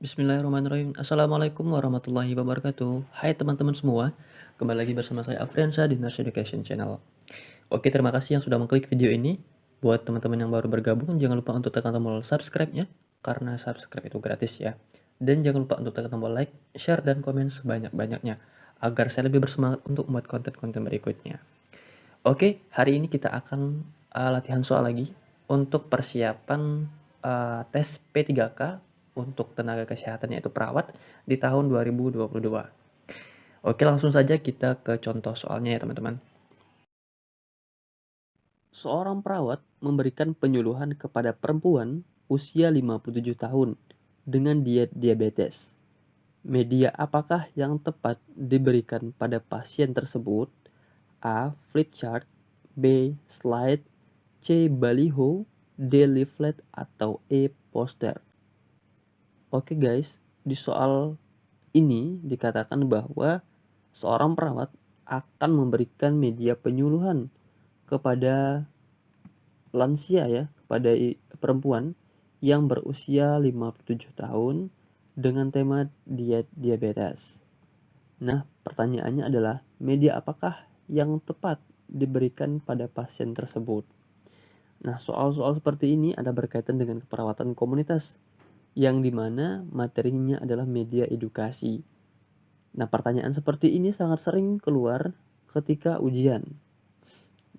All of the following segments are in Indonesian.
Bismillahirrahmanirrahim. Assalamualaikum warahmatullahi wabarakatuh. Hai teman-teman semua, kembali lagi bersama saya Afriansa di Nurse Education Channel. Oke, terima kasih yang sudah mengklik video ini. Buat teman-teman yang baru bergabung, jangan lupa untuk tekan tombol subscribe-nya, karena subscribe itu gratis ya. Dan jangan lupa untuk tekan tombol like, share, dan komen sebanyak-banyaknya, agar saya lebih bersemangat untuk membuat konten-konten berikutnya. Oke, hari ini kita akan latihan soal lagi untuk persiapan tes P3K untuk tenaga kesehatan yaitu perawat di tahun 2022. Oke, langsung saja kita ke contoh soalnya ya teman-teman. Seorang perawat memberikan penyuluhan kepada perempuan usia 57 tahun dengan diabetes. Media apakah yang tepat diberikan pada pasien tersebut? A. Flip chart, B. Slide, C. Baliho, D. Leaflet, atau E. Poster. Oke guys, di soal ini dikatakan bahwa seorang perawat akan memberikan media penyuluhan kepada lansia ya, kepada perempuan yang berusia 57 tahun dengan tema diabetes. Nah, pertanyaannya adalah media apakah yang tepat diberikan pada pasien tersebut? Nah, soal-soal seperti ini ada berkaitan dengan keperawatan komunitas yang dimana materinya adalah media edukasi. Nah, pertanyaan seperti ini sangat sering keluar ketika ujian.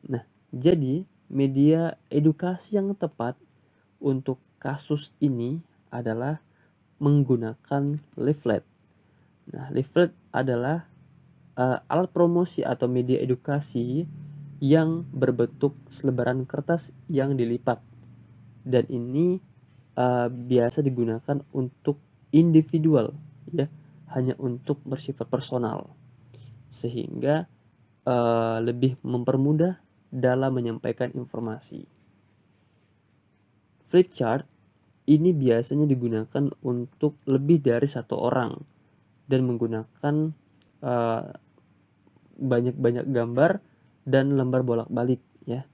Nah, jadi media edukasi yang tepat untuk kasus ini adalah menggunakan leaflet. Nah, leaflet adalah alat promosi atau media edukasi yang berbentuk selebaran kertas yang dilipat. Dan ini biasa digunakan untuk individual ya, hanya untuk bersifat personal. Sehingga lebih mempermudah dalam menyampaikan informasi. Flip chart ini biasanya digunakan untuk lebih dari satu orang dan menggunakan banyak-banyak gambar dan lembar bolak-balik ya.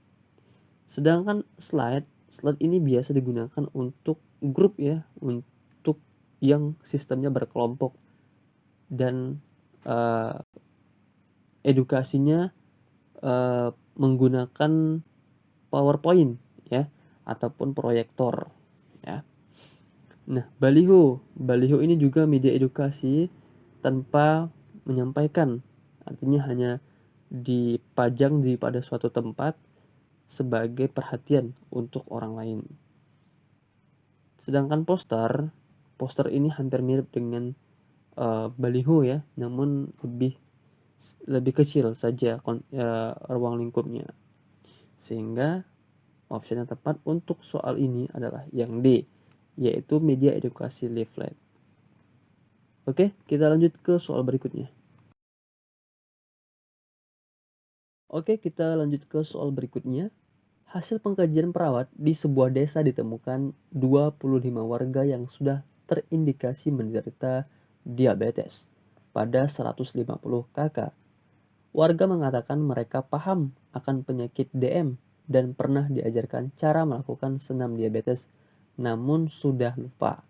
Sedangkan slide ini biasa digunakan untuk grup ya, untuk yang sistemnya berkelompok dan edukasinya menggunakan PowerPoint ya ataupun proyektor ya. Nah, baliho ini juga media edukasi tanpa menyampaikan, artinya hanya dipajang pada suatu tempat sebagai perhatian untuk orang lain. Sedangkan poster ini hampir mirip dengan baliho ya, namun lebih kecil saja ruang lingkupnya. Sehingga opsi yang tepat untuk soal ini adalah yang D, yaitu media edukasi leaflet. Oke, kita lanjut ke soal berikutnya. Oke, kita lanjut ke soal berikutnya. Hasil pengkajian perawat di sebuah desa ditemukan 25 warga yang sudah terindikasi menderita diabetes pada 150 kakak. Warga mengatakan mereka paham akan penyakit DM dan pernah diajarkan cara melakukan senam diabetes, namun sudah lupa.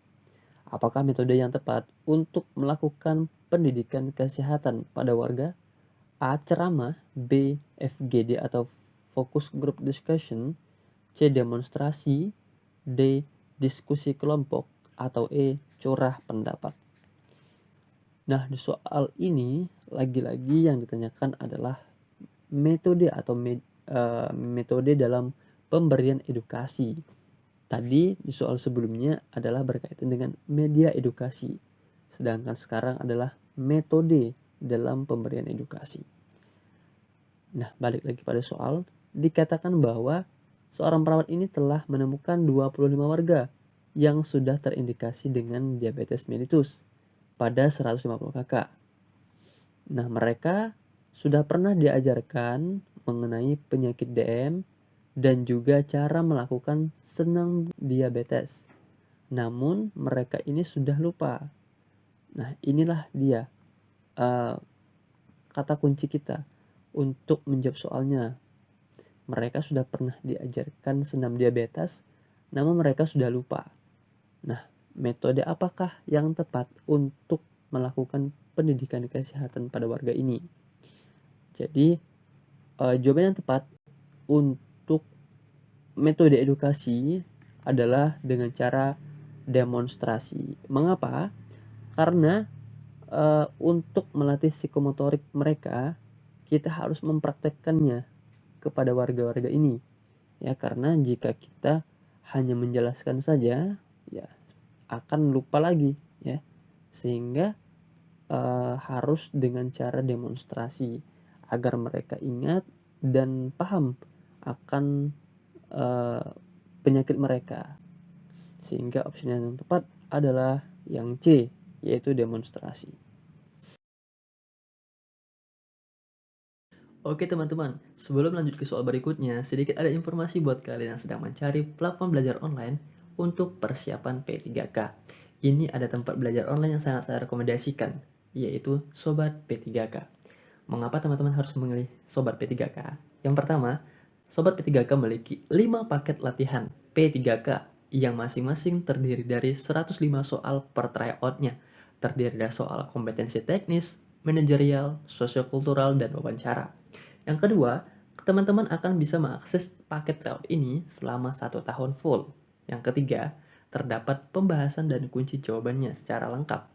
Apakah metode yang tepat untuk melakukan pendidikan kesehatan pada warga? A. Ceramah, B. FGD atau Focus Group Discussion, C. Demonstrasi, D. Diskusi kelompok, atau E. Curah pendapat. Nah, di soal ini lagi-lagi yang ditanyakan adalah metode atau metode dalam pemberian edukasi. Tadi di soal sebelumnya adalah berkaitan dengan media edukasi, sedangkan sekarang adalah metode dalam pemberian edukasi. Nah, balik lagi pada soal, dikatakan bahwa seorang perawat ini telah menemukan 25 warga yang sudah terindikasi dengan diabetes mellitus pada 150 kakak. Nah, mereka sudah pernah diajarkan mengenai penyakit DM dan juga cara melakukan senam diabetes. Namun mereka ini sudah lupa. Nah, inilah dia kata kunci kita untuk menjawab soalnya. Mereka sudah pernah diajarkan senam diabetes, namun mereka sudah lupa. Nah, metode apakah yang tepat untuk melakukan pendidikan kesehatan pada warga ini. Jadi, jawaban yang tepat untuk metode edukasi adalah dengan cara demonstrasi. Mengapa? Karena untuk melatih psikomotorik mereka, kita harus mempraktekkannya kepada warga-warga ini. Ya, karena jika kita hanya menjelaskan saja, ya akan lupa lagi, ya. Sehingga harus dengan cara demonstrasi agar mereka ingat dan paham akan penyakit mereka. Sehingga opsi yang tepat adalah yang C, yaitu demonstrasi. Oke teman-teman, sebelum lanjut ke soal berikutnya, sedikit ada informasi buat kalian yang sedang mencari platform belajar online untuk persiapan P3K. Ini ada tempat belajar online yang sangat saya rekomendasikan, yaitu Sobat P3K. Mengapa teman-teman harus memilih Sobat P3K? Yang pertama, Sobat P3K memiliki 5 paket latihan P3K yang masing-masing terdiri dari 105 soal per tryout-nya. Terdiri dari soal kompetensi teknis, manajerial, sosiokultural, dan wawancara. Yang kedua, teman-teman akan bisa mengakses paket tryout ini selama 1 tahun full. Yang ketiga, terdapat pembahasan dan kunci jawabannya secara lengkap.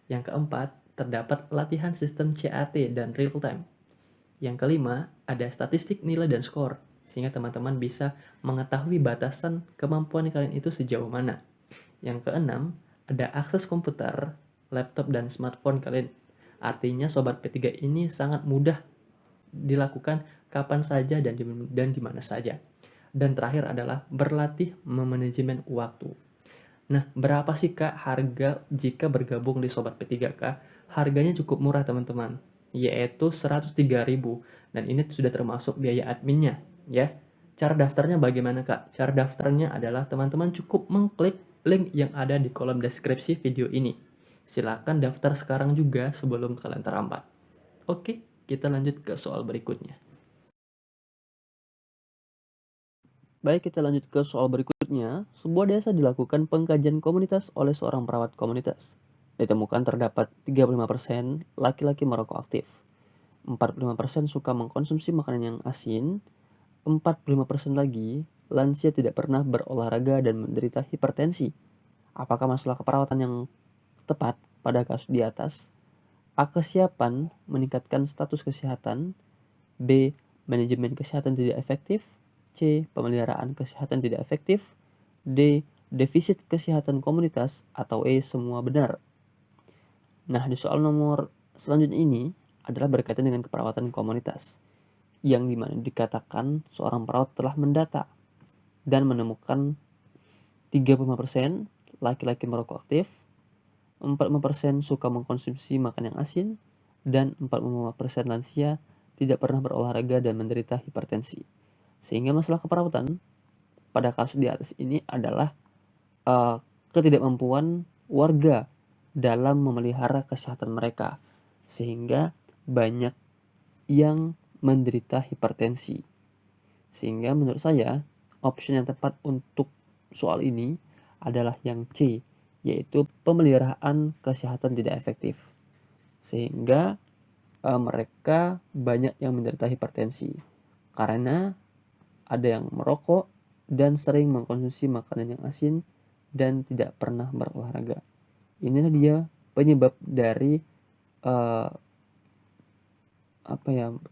Yang keempat, terdapat latihan sistem CAT dan real time. Yang kelima, ada statistik nilai dan skor, sehingga teman-teman bisa mengetahui batasan kemampuan kalian itu sejauh mana. Yang keenam, ada akses komputer, laptop, dan smartphone kalian. Artinya Sobat P3 ini sangat mudah dilakukan kapan saja dan di mana saja. Dan terakhir adalah berlatih memanajemen waktu. Nah, berapa sih Kak harga jika bergabung di Sobat P3K? Harganya cukup murah teman-teman, yaitu 103.000 dan ini sudah termasuk biaya adminnya ya. Cara daftarnya bagaimana Kak? Cara daftarnya adalah teman-teman cukup mengklik link yang ada di kolom deskripsi video ini. Silakan daftar sekarang juga sebelum kalian terlambat. Oke, kita lanjut ke soal berikutnya. Baik, kita lanjut ke soal berikutnya. Sebuah desa dilakukan pengkajian komunitas oleh seorang perawat komunitas. Ditemukan terdapat 35% laki-laki merokok aktif. 45% suka mengkonsumsi makanan yang asin. 45% lagi lansia tidak pernah berolahraga dan menderita hipertensi. Apakah masalah keperawatan yang tepat pada kasus di atas? A. Kesiapan meningkatkan status kesehatan. B. Manajemen kesehatan tidak efektif. C. Pemeliharaan kesehatan tidak efektif. D. Defisit kesehatan komunitas. Atau E. Semua benar. Nah, di soal nomor selanjutnya ini adalah berkaitan dengan keperawatan komunitas, yang dimana dikatakan seorang perawat telah mendata dan menemukan 35% laki-laki merokok aktif, 45% suka mengkonsumsi makan yang asin, dan 45% lansia tidak pernah berolahraga dan menderita hipertensi. Sehingga masalah keperawatan pada kasus di atas ini adalah ketidakmampuan warga dalam memelihara kesehatan mereka, sehingga banyak yang menderita hipertensi. Sehingga menurut saya opsi yang tepat untuk soal ini adalah yang C, yaitu pemeliharaan kesehatan tidak efektif. Sehingga mereka banyak yang menderita hipertensi karena ada yang merokok dan sering mengkonsumsi makanan yang asin dan tidak pernah berolahraga. Inilah dia penyebab dari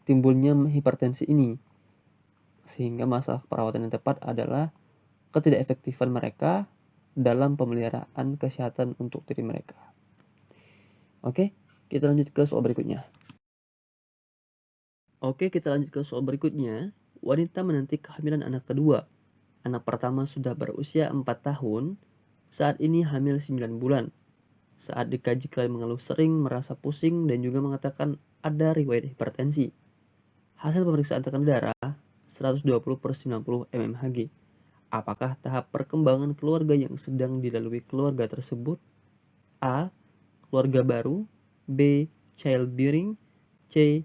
timbulnya hipertensi ini. Sehingga masalah perawatan yang tepat adalah ketidakefektifan mereka dalam pemeliharaan kesehatan untuk diri mereka. Oke, kita lanjut ke soal berikutnya. Wanita menanti kehamilan anak kedua. Anak pertama sudah berusia 4 tahun, saat ini hamil 9 bulan. Saat dikaji klien mengeluh sering merasa pusing dan juga mengatakan ada riwayat hipertensi. Hasil pemeriksaan tekanan darah 120/90 mmHg. Apakah tahap perkembangan keluarga yang sedang dilalui keluarga tersebut? A. Keluarga baru. B. Childbearing. C.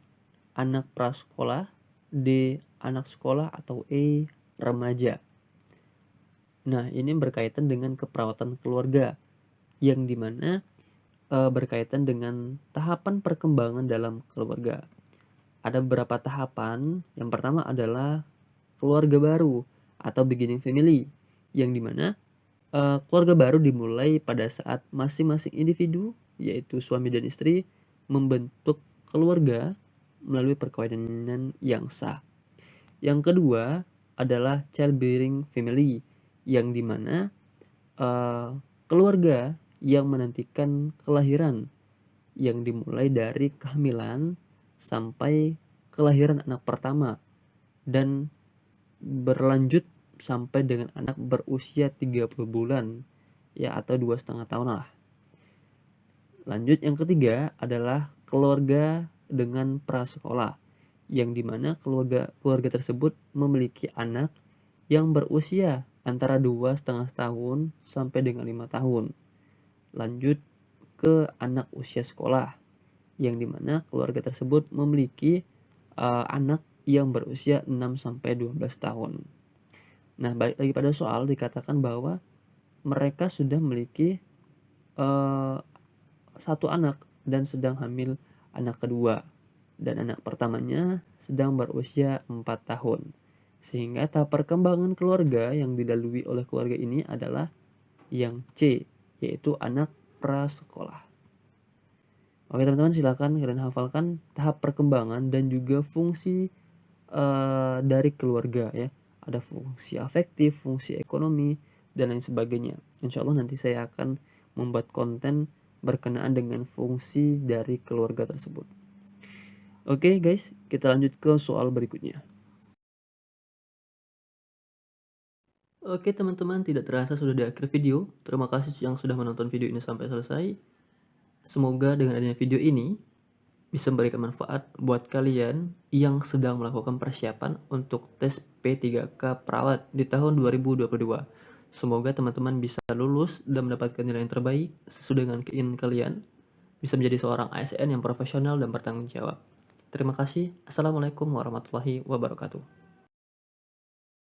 Anak prasekolah. D. Anak sekolah. Atau E. Remaja. Nah, ini berkaitan dengan keperawatan keluarga. yang dimana berkaitan dengan tahapan perkembangan dalam keluarga. Ada beberapa tahapan. Yang pertama adalah keluarga baru atau beginning family, yang dimana keluarga baru dimulai pada saat masing-masing individu, yaitu suami dan istri, membentuk keluarga melalui perkawinan yang sah. Yang kedua adalah childbearing family, yang dimana keluarga yang menantikan kelahiran, yang dimulai dari kehamilan sampai kelahiran anak pertama dan berlanjut sampai dengan anak berusia 30 bulan ya, atau 2,5 tahun lah. Lanjut, yang ketiga adalah keluarga dengan prasekolah, yang dimana keluarga tersebut memiliki anak yang berusia antara 2,5 tahun sampai dengan 5 tahun. Lanjut ke anak usia sekolah, yang dimana keluarga tersebut memiliki anak yang berusia 6 sampai 12 tahun. Nah, balik lagi pada soal, dikatakan bahwa mereka sudah memiliki satu anak dan sedang hamil anak kedua, dan anak pertamanya sedang berusia 4 tahun. Sehingga tahap perkembangan keluarga yang dilalui oleh keluarga ini adalah yang C, yaitu anak prasekolah. Oke teman-teman, silakan kalian hafalkan tahap perkembangan dan juga fungsi dari keluarga ya. Ada fungsi afektif, fungsi ekonomi, dan lain sebagainya. Insya Allah nanti saya akan membuat konten berkenaan dengan fungsi dari keluarga tersebut. Oke guys, kita lanjut ke soal berikutnya. Oke teman-teman, tidak terasa sudah di akhir video. Terima kasih yang sudah menonton video ini sampai selesai. Semoga dengan adanya video ini bisa memberikan manfaat buat kalian yang sedang melakukan persiapan untuk tes P3K Perawat di tahun 2022. Semoga teman-teman bisa lulus dan mendapatkan nilai yang terbaik sesuai dengan keinginan kalian, bisa menjadi seorang ASN yang profesional dan bertanggung jawab. Terima kasih. Assalamualaikum warahmatullahi wabarakatuh.